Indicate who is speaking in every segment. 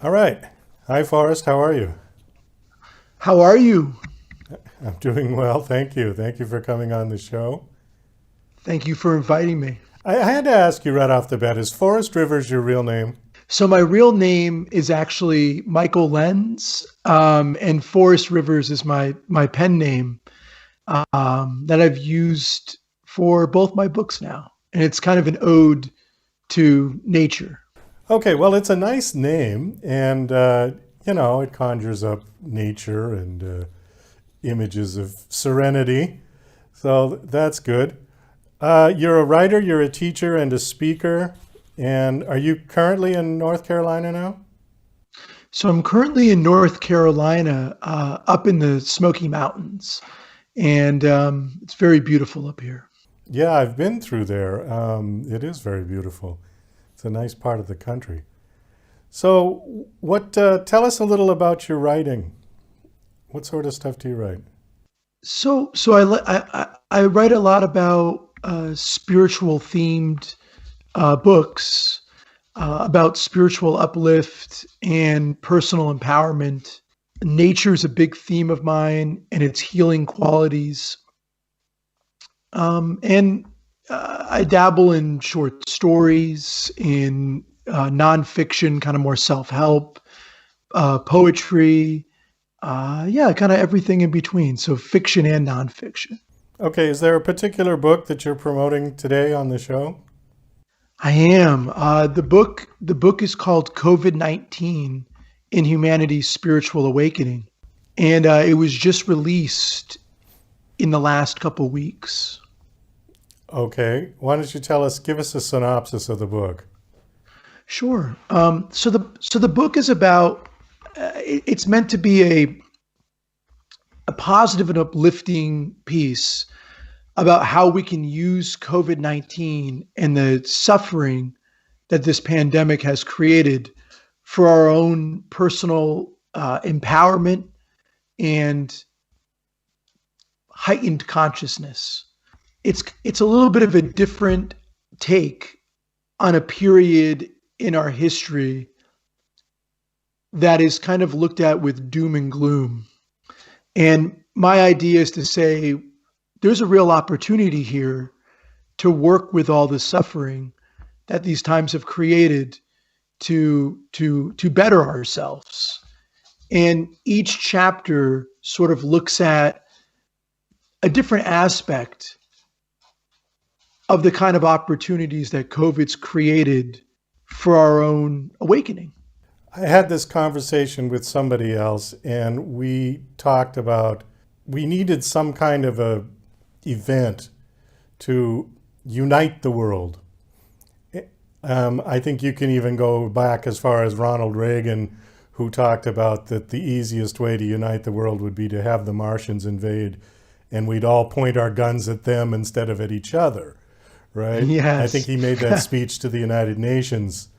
Speaker 1: All right. Hi, Forrest. How are you?
Speaker 2: How are you?
Speaker 1: I'm doing well. Thank you. Thank you for coming on the show.
Speaker 2: Thank you for inviting me.
Speaker 1: I had to ask you right off the bat, is Forrest Rivers your real name?
Speaker 2: So my real name is actually Michael Lenz, and Forrest Rivers is my pen name that I've used for both my books now, and it's kind of an ode to nature.
Speaker 1: Okay, well, it's a nice name, and, it conjures up nature and images of serenity. So that's good. You're a writer, you're a teacher, and a speaker. And are you currently in North Carolina now?
Speaker 2: So I'm currently in North Carolina, up in the Smoky Mountains, and it's very beautiful up here.
Speaker 1: Yeah, I've been through there. It is very beautiful. It's a nice part of the country. So, tell us a little about your writing. What sort of stuff do you write?
Speaker 2: So I write a lot about spiritual themed books about spiritual uplift and personal empowerment. Nature is a big theme of mine and its healing qualities. And I dabble in short stories, in nonfiction, kind of more self help, poetry, yeah, kind of everything in between. So fiction and nonfiction.
Speaker 1: Okay, is there a particular book that you're promoting today on the show?
Speaker 2: I am. The book is called COVID-19 in Humanity's Spiritual Awakening, and it was just released in the last couple weeks.
Speaker 1: Okay, why don't you give us a synopsis of the book?
Speaker 2: Sure. So the book is about. It's meant to be a positive and uplifting piece about how we can use COVID-19 and the suffering that this pandemic has created for our own personal empowerment and heightened consciousness. It's a little bit of a different take on a period in our history that is kind of looked at with doom and gloom. And my idea is to say there's a real opportunity here to work with all the suffering that these times have created to better ourselves. And each chapter sort of looks at a different aspect of the kind of opportunities that COVID's created for our own awakening.
Speaker 1: I had this conversation with somebody else, and we talked about we needed some kind of a event to unite the world. I think you can even go back as far as Ronald Reagan, who talked about that the easiest way to unite the world would be to have the Martians invade, and we'd all point our guns at them instead of at each other, right? I think
Speaker 2: Yes.
Speaker 1: he made that speech to the United Nations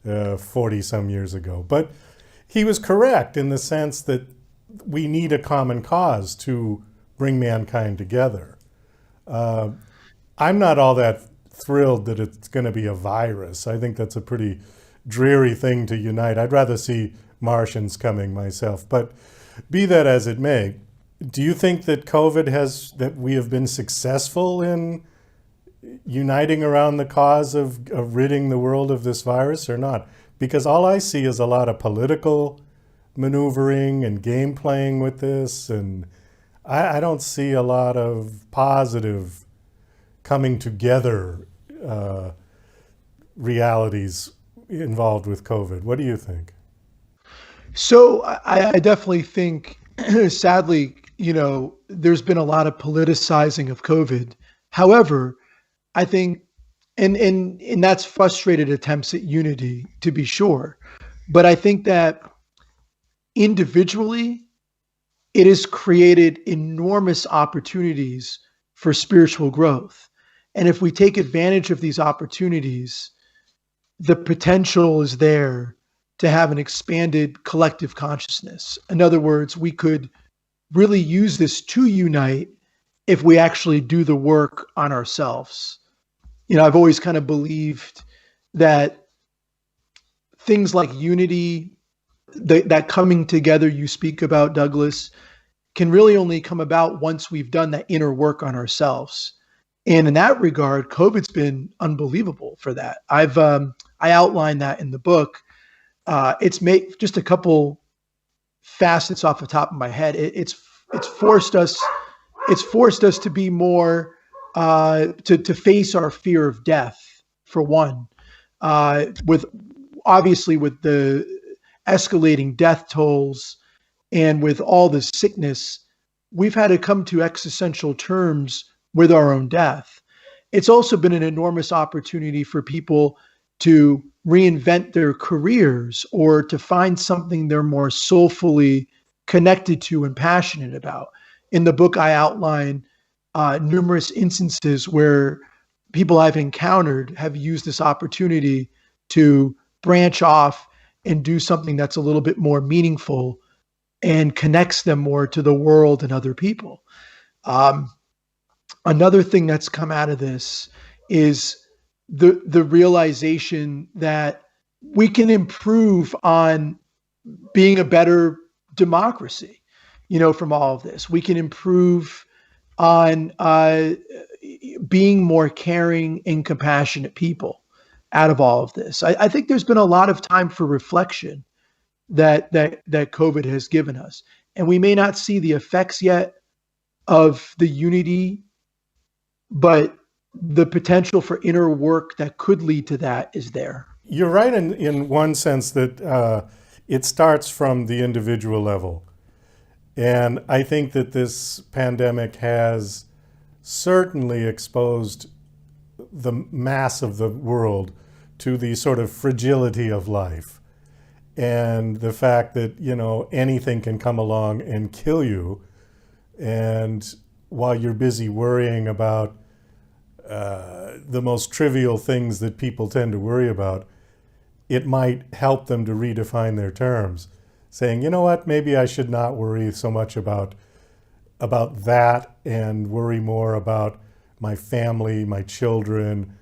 Speaker 1: 40 some years ago. But he was correct in the sense that we need a common cause to bring mankind together. Uh, I'm not all that thrilled that it's going to be a virus. I think that's a pretty dreary thing to unite. I'd rather see Martians coming myself. But be that as it may, do you think that that we have been successful in uniting around the cause of ridding the world of this virus or not? Because all I see is a lot of political maneuvering and game playing with this, and I don't see a lot of positive coming together uh, realities involved with COVID. What do you think?
Speaker 2: So I definitely think, sadly, there's been a lot of politicizing of COVID. However, I think, and that's frustrated attempts at unity, to be sure. But I think that individually, it has created enormous opportunities for spiritual growth. And if we take advantage of these opportunities, the potential is there to have an expanded collective consciousness. In other words, we could really use this to unite if we actually do the work on ourselves. I've always kind of believed that things like unity that coming together you speak about, Douglas, can really only come about once we've done that inner work on ourselves. And in that regard, COVID's been unbelievable for that. I outlined that in the book. It's made just a couple facets off the top of my head. It's forced us to be more to face our fear of death, for one, with obviously with the escalating death tolls and with all the sickness, we've had to come to existential terms with our own death. It's also been an enormous opportunity for people to reinvent their careers or to find something they're more soulfully connected to and passionate about. In the book, I outline numerous instances where people I've encountered have used this opportunity to branch off and do something that's a little bit more meaningful and connects them more to the world and other people. Another thing that's come out of this is the realization that we can improve on being a better democracy, from all of this. We can improve on being more caring and compassionate people out of all of this. I think there's been a lot of time for reflection that COVID has given us. And we may not see the effects yet of the unity, but the potential for inner work that could lead to that is there.
Speaker 1: You're right in one sense that it starts from the individual level. And I think that this pandemic has certainly exposed the mass of the world to the sort of fragility of life and the fact that, anything can come along and kill you. And while you're busy worrying about the most trivial things that people tend to worry about, it might help them to redefine their terms, saying, you know what, maybe I should not worry so much about that and worry more about my family, my children,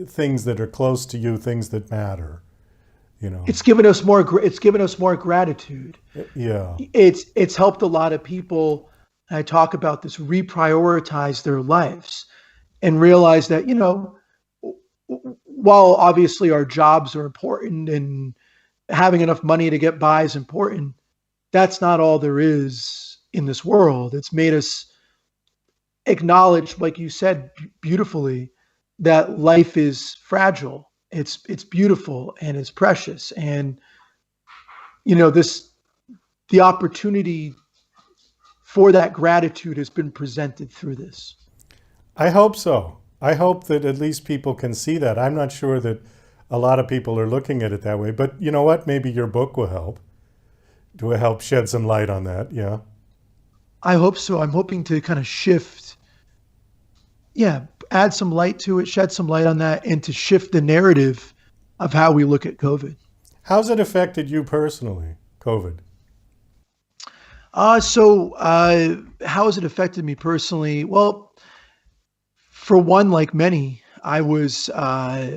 Speaker 1: things that are close to you, things that matter.
Speaker 2: It's given us more gratitude.
Speaker 1: Yeah.
Speaker 2: It's helped a lot of people. I talk about this, reprioritize their lives and realize that, while obviously our jobs are important and having enough money to get by is important, that's not all there is in this world. It's made us acknowledge, like you said beautifully, that life is fragile. It's beautiful and it's precious. And, the opportunity for that gratitude has been presented through this.
Speaker 1: I hope so. I hope that at least people can see that. I'm not sure that a lot of people are looking at it that way, but you know what? Maybe your book will help. To help shed some light on that. Yeah.
Speaker 2: I hope so. I'm hoping to kind of shift, add some light to it, shed some light on that, and to shift the narrative of how we look at COVID.
Speaker 1: How's it affected you personally, COVID?
Speaker 2: So how has it affected me personally? Well, for one, like many, I was when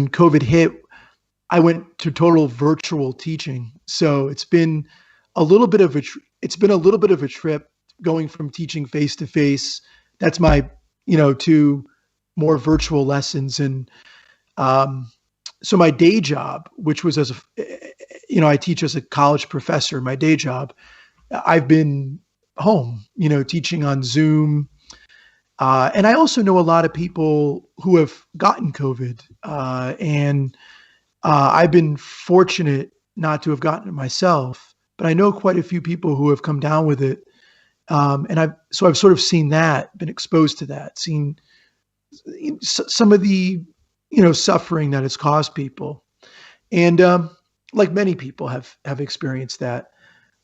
Speaker 2: COVID hit, I went to total virtual teaching. So it's been a little bit of a trip going from teaching face to face. That's my to more virtual lessons. And so my day job, which was I teach as a college professor. My day job, I've been home, teaching on Zoom. And I also know a lot of people who have gotten COVID, and I've been fortunate not to have gotten it myself, but I know quite a few people who have come down with it. And I've sort of seen that, been exposed to that, seen some of the, suffering that it's caused people. And like many people have experienced that.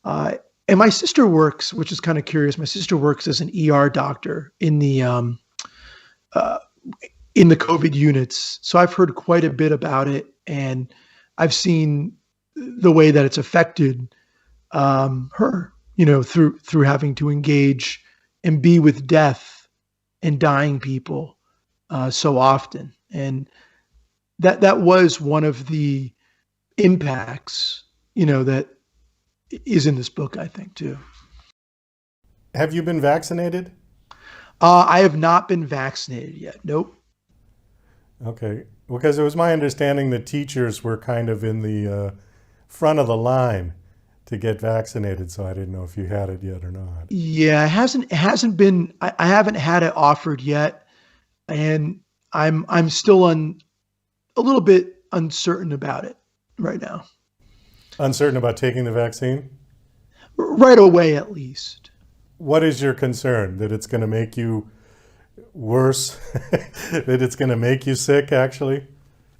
Speaker 2: And my sister works, which is kind of curious. My sister works as an ER doctor in the COVID units. So I've heard quite a bit about it, and I've seen the way that it's affected her, through having to engage and be with death and dying people so often. And that was one of the impacts, that is in this book, I think, too.
Speaker 1: Have you been vaccinated?
Speaker 2: I have not been vaccinated yet. Nope.
Speaker 1: Okay. Because it was my understanding that teachers were kind of in the front of the line to get vaccinated, so I didn't know if you had it yet or not.
Speaker 2: Yeah, it hasn't been. I haven't had it offered yet, and I'm still a little bit uncertain about it right now.
Speaker 1: Uncertain about taking the vaccine?
Speaker 2: Right away, at least.
Speaker 1: What is your concern? That it's going to make you worse? That it's going to make you sick, actually?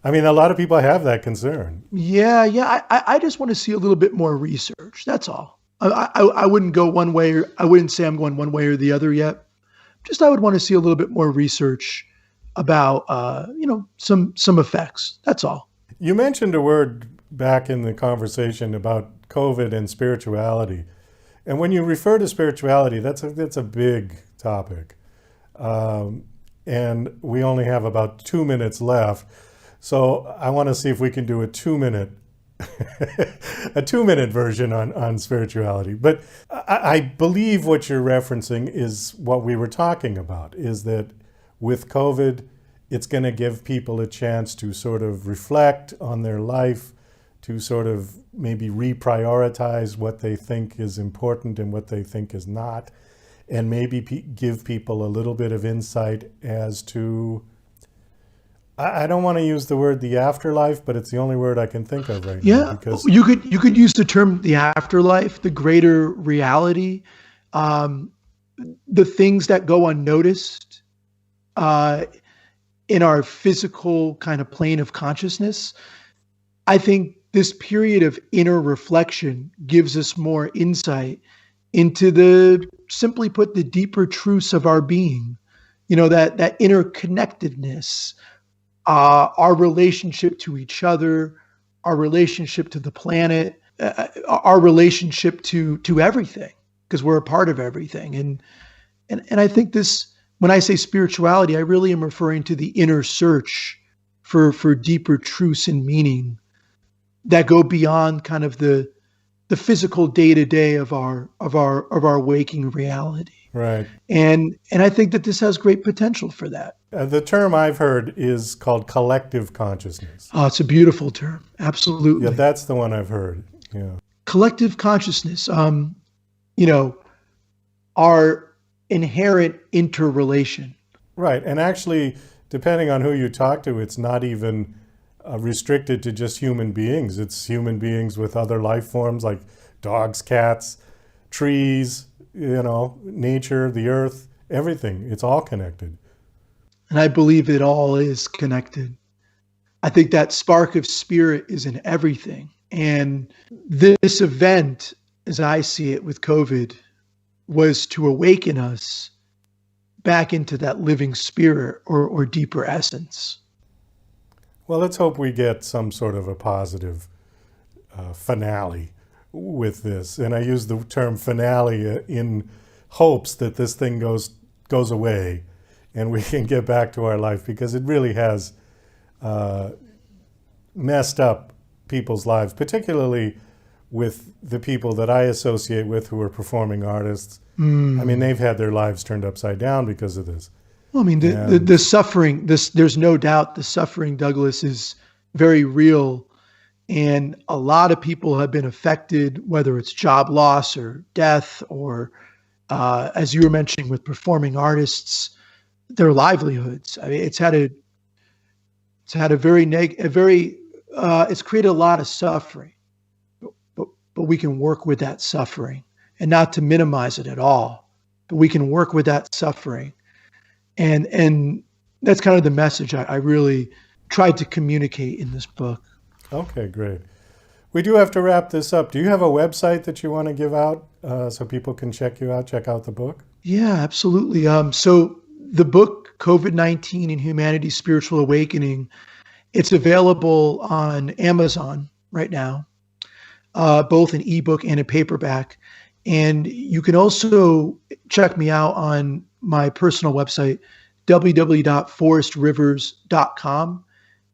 Speaker 1: I mean, a lot of people have that concern.
Speaker 2: Yeah, yeah. I just want to see a little bit more research. That's all. I wouldn't go one way, or I wouldn't say I'm going one way or the other yet. Just I would want to see a little bit more research about some effects. That's all.
Speaker 1: You mentioned a word back in the conversation about COVID and spirituality. And when you refer to spirituality, that's a big topic. And we only have about 2 minutes left. So I want to see if we can do a 2-minute a 2-minute version on spirituality. But I believe what you're referencing is what we were talking about, is that with COVID, it's going to give people a chance to sort of reflect on their life, to sort of maybe reprioritize what they think is important and what they think is not, and maybe give people a little bit of insight as to, I don't want to use the word the afterlife, but it's the only word I can think of right now.
Speaker 2: Yeah,
Speaker 1: Because
Speaker 2: you could use the term the afterlife, the greater reality, the things that go unnoticed in our physical kind of plane of consciousness. I think this period of inner reflection gives us more insight into simply put, the deeper truths of our being. That interconnectedness, our relationship to each other, our relationship to the planet, our relationship to everything, because we're a part of everything. And I think this, when I say spirituality, I really am referring to the inner search for deeper truths and meaning that go beyond kind of the physical day-to-day of our waking reality.
Speaker 1: right.
Speaker 2: And I think that this has great potential for that.
Speaker 1: The term I've heard is called collective consciousness.
Speaker 2: Oh, it's a beautiful term. Absolutely.
Speaker 1: Yeah, that's the one I've heard. Yeah.
Speaker 2: Collective consciousness, our inherent interrelation.
Speaker 1: Right. And actually, depending on who you talk to, it's not even restricted to just human beings. It's human beings with other life forms like dogs, cats, trees, nature, the earth, everything. It's all connected.
Speaker 2: And I believe it all is connected. I think that spark of spirit is in everything. And this event, as I see it with COVID, was to awaken us back into that living spirit or deeper essence.
Speaker 1: Well, let's hope we get some sort of a positive finale with this. And I use the term finale in hopes that this thing goes away and we can get back to our life, because it really has messed up people's lives, particularly with the people that I associate with who are performing artists. I mean, they've had their lives turned upside down because of this.
Speaker 2: Well, I mean, the suffering, there's no doubt the suffering, Douglas, is very real. And a lot of people have been affected, whether it's job loss or death, or as you were mentioning with performing artists, their livelihoods. I mean, it's created a lot of suffering, but we can work with that suffering, and not to minimize it at all, but we can work with that suffering. And that's kind of the message I really tried to communicate in this book.
Speaker 1: Okay, great. We do have to wrap this up. Do you have a website that you want to give out so people can check you out, check out the book?
Speaker 2: Yeah, absolutely. So the book, COVID-19 and Humanity's Spiritual Awakening, it's available on Amazon right now, both an ebook and a paperback. And you can also check me out on my personal website, www.forrestrivers.com.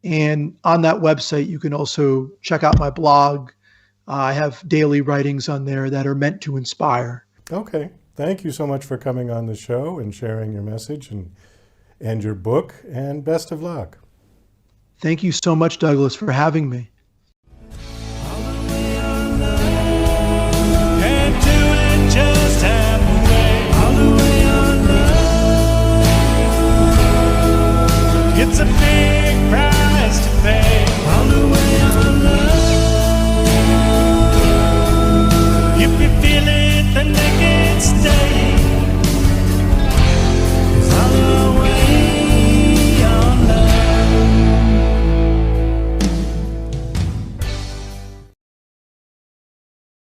Speaker 2: And on that website, you can also check out my blog. I have daily writings on there that are meant to inspire.
Speaker 1: Okay. Thank you so much for coming on the show and sharing your message and your book, and best of luck.
Speaker 2: Thank you so much, Douglas, for having me.